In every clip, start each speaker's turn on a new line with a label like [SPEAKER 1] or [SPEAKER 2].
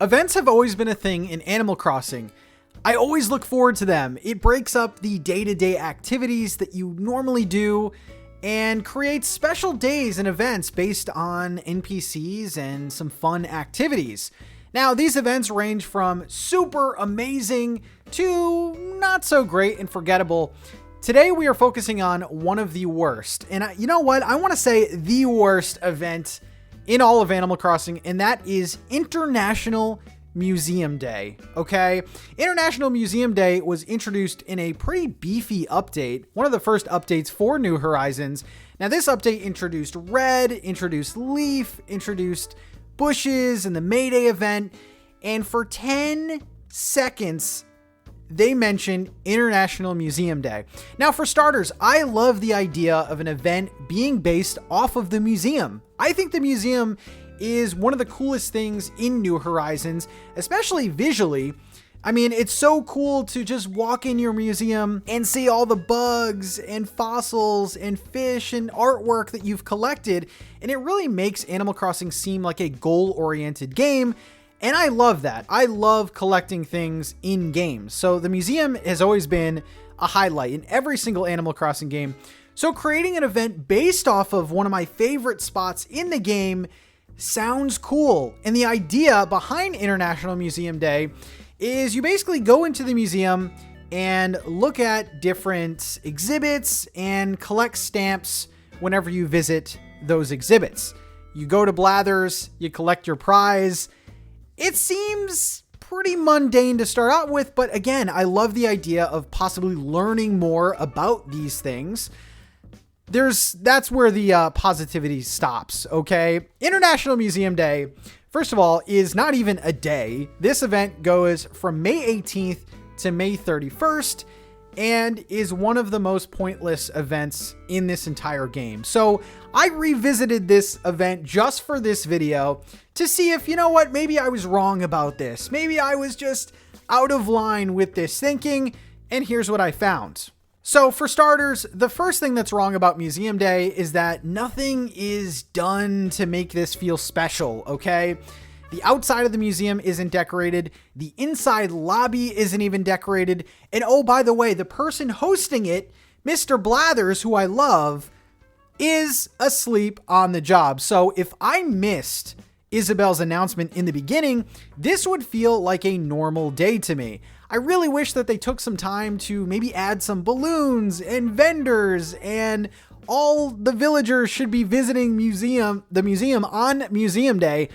[SPEAKER 1] Events have always been a thing in Animal Crossing. I always look forward to them. It breaks up the day-to-day activities that you normally do and creates special days and events based on NPCs and some fun activities. Now, these events range from super amazing to not so great and forgettable. Today, we are focusing on one of the worst. And you know what? I want to say the worst event in all of Animal Crossing, and that is International Museum Day, okay? International Museum Day was introduced in a pretty beefy update, one of the first updates for New Horizons. Now, this update introduced Red, introduced Leaf, introduced Bushes and the Mayday event, and for 10 seconds, they mentioned International Museum Day. Now, for starters, I love the idea of an event being based off of the museum. I think the museum is one of the coolest things in New Horizons, especially visually. I mean, it's so cool to just walk in your museum and see all the bugs and fossils and fish and artwork that you've collected, and it really makes Animal Crossing seem like a goal-oriented game. And I love that. I love collecting things in games. So the museum has always been a highlight in every single Animal Crossing game. So creating an event based off of one of my favorite spots in the game sounds cool. And the idea behind International Museum Day is you basically go into the museum and look at different exhibits and collect stamps whenever you visit those exhibits. You go to Blathers, you collect your prize. It seems pretty mundane to start out with, but again, I love the idea of possibly learning more about these things. That's where the positivity stops, okay? International Museum Day, first of all, is not even a day. This event goes from May 18th to May 31st and is one of the most pointless events in this entire game. So I revisited this event just for this video to see if, you know what, maybe I was wrong about this. Maybe I was just out of line with this thinking, and here's what I found. So for starters, the first thing that's wrong about Museum Day is that nothing is done to make this feel special, okay? The outside of the museum isn't decorated. The inside lobby isn't even decorated. And oh, by the way, the person hosting it, Mr. Blathers, who I love, is asleep on the job. So if I missed Isabel's announcement in the beginning, this would feel like a normal day to me. I really wish that they took some time to maybe add some balloons and vendors, and all the villagers should be visiting the museum on Museum Day.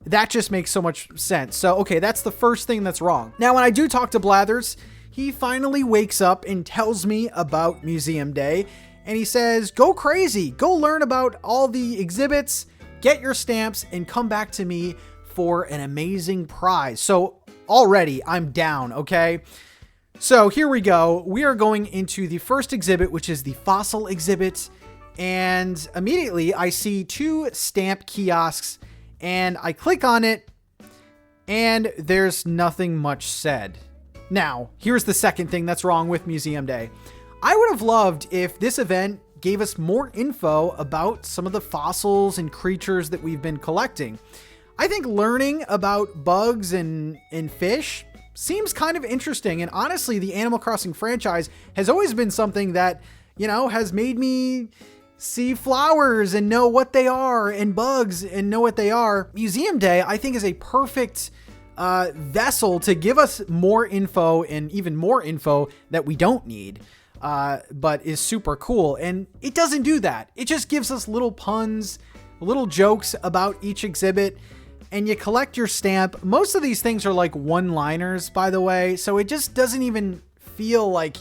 [SPEAKER 1] That just makes so much sense. So, okay, that's the first thing that's wrong. Now, when I do talk to Blathers, he finally wakes up and tells me about Museum Day, and he says, go crazy, go learn about all the exhibits, get your stamps, and come back to me for an amazing prize. So already I'm down, okay? So here we go. We are going into the first exhibit, which is the fossil exhibit. And immediately I see 2 stamp kiosks, and I click on it, and there's nothing much said. Now, here's the second thing that's wrong with Museum Day. I would have loved if this event gave us more info about some of the fossils and creatures that we've been collecting. I think learning about bugs and fish seems kind of interesting. And honestly, the Animal Crossing franchise has always been something that, you know, has made me see flowers and know what they are, and bugs and know what they are. Museum Day, I think, is a perfect vessel to give us more info, and even more info that we don't need. But is super cool. And it doesn't do that. It just gives us little puns, little jokes about each exhibit, and you collect your stamp. Most of these things are like one-liners, by the way, so it just doesn't even feel like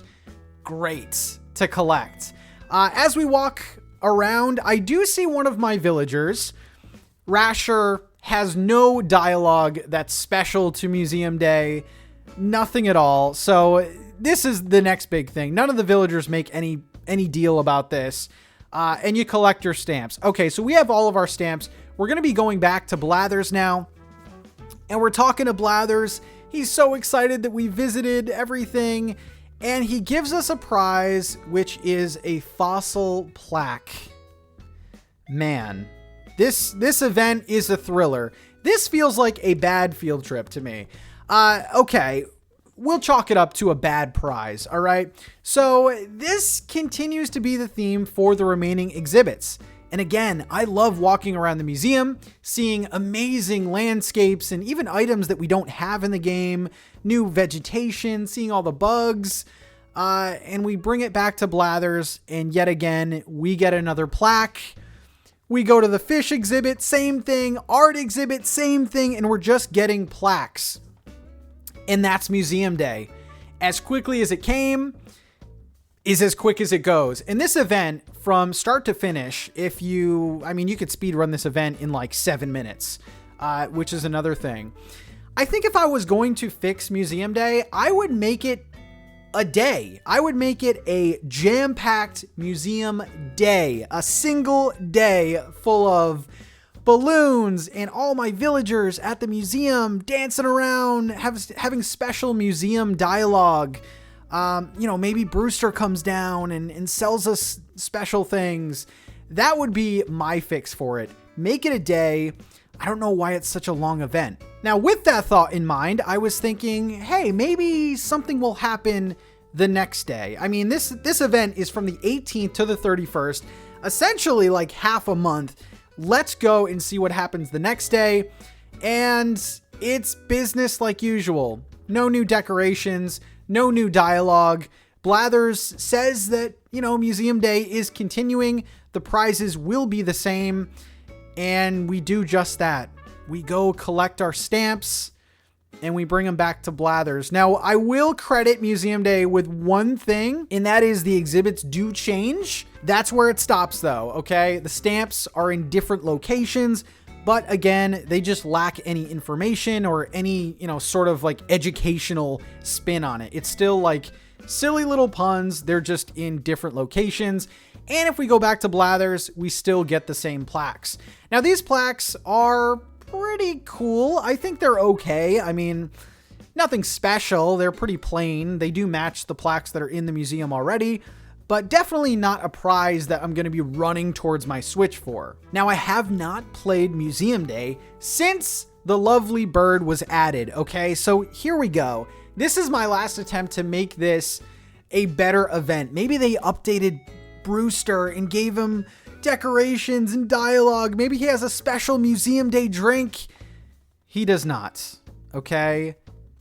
[SPEAKER 1] great to collect. As we walk around, I do see one of my villagers. Rasher has no dialogue that's special to Museum Day. Nothing at all. So this is the next big thing. None of the villagers make any deal about this. And you collect your stamps. Okay, so we have all of our stamps. We're going to be going back to Blathers now. And we're talking to Blathers. He's so excited that we visited everything. And he gives us a prize, which is a fossil plaque. Man, this event is a thriller. This feels like a bad field trip to me. Okay, we'll chalk it up to a bad prize, all right? So this continues to be the theme for the remaining exhibits. And again, I love walking around the museum, seeing amazing landscapes and even items that we don't have in the game, new vegetation, seeing all the bugs. And we bring it back to Blathers, and yet again, we get another plaque. We go to the fish exhibit, same thing. Art exhibit, same thing. And we're just getting plaques. And that's museum day. As quickly as it came is as quick as it goes. And this event, from start to finish, you could speed run this event in like 7 minutes, which is another thing. I think if I was going to fix museum day, I would make it a day. I would make it a jam-packed museum day, a single day full of balloons and all my villagers at the museum dancing around, having special museum dialogue. Maybe Brewster comes down and sells us special things. That would be my fix for it. Make it a day. I don't know why it's such a long event. Now, with that thought in mind, I was thinking, hey, maybe something will happen the next day. I mean, this event is from the 18th to the 31st, essentially like half a month. Let's go and see what happens the next day. And it's business like usual. No new decorations, no new dialogue. Blathers says that, Museum Day is continuing. The prizes will be the same. And we do just that. We go collect our stamps and we bring them back to Blathers. Now, I will credit Museum Day with one thing, and that is the exhibits do change. That's where it stops though, okay? The stamps are in different locations, but again, they just lack any information or any, sort of like educational spin on it. It's still like silly little puns. They're just in different locations. And if we go back to Blathers, we still get the same plaques. Now, these plaques are pretty cool. I think they're okay. I mean, nothing special. They're pretty plain. They do match the plaques that are in the museum already, but definitely not a prize that I'm going to be running towards my Switch for. Now, I have not played Museum Day since the lovely bird was added, okay? So here we go. This is my last attempt to make this a better event. Maybe they updated Brewster and gave him decorations and dialogue. Maybe he has a special Museum Day drink. He does not, okay?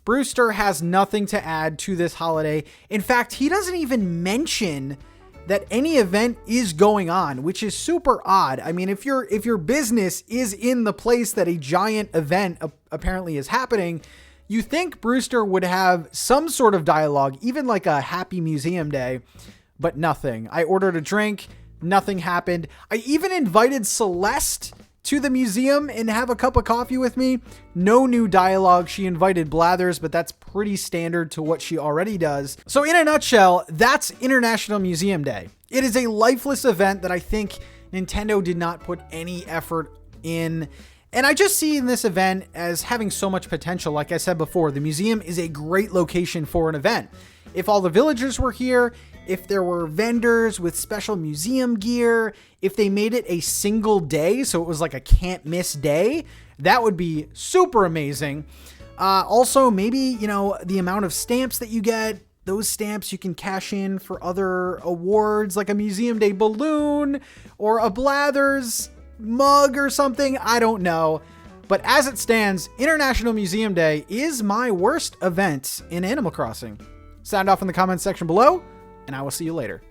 [SPEAKER 1] Brewster has nothing to add to this holiday. In fact, he doesn't even mention that any event is going on, which is super odd. I mean, if your business is in the place that a giant event apparently is happening, you think Brewster would have some sort of dialogue, even like a happy Museum Day, but nothing. I ordered a drink. Nothing happened. I even invited Celeste to the museum and have a cup of coffee with me. No new dialogue. She invited Blathers, but that's pretty standard to what she already does. So in a nutshell, that's International Museum Day. It is a lifeless event that I think Nintendo did not put any effort in. And I just see in this event as having so much potential. Like I said before, the museum is a great location for an event. If all the villagers were here, if there were vendors with special museum gear, if they made it a single day, so it was like a can't miss day, that would be super amazing. Also, maybe, the amount of stamps that you get, those stamps you can cash in for other awards, like a Museum Day balloon or a Blathers mug or something. I don't know. But as it stands, International Museum Day is my worst event in Animal Crossing. Sound off in the comments section below, and I will see you later.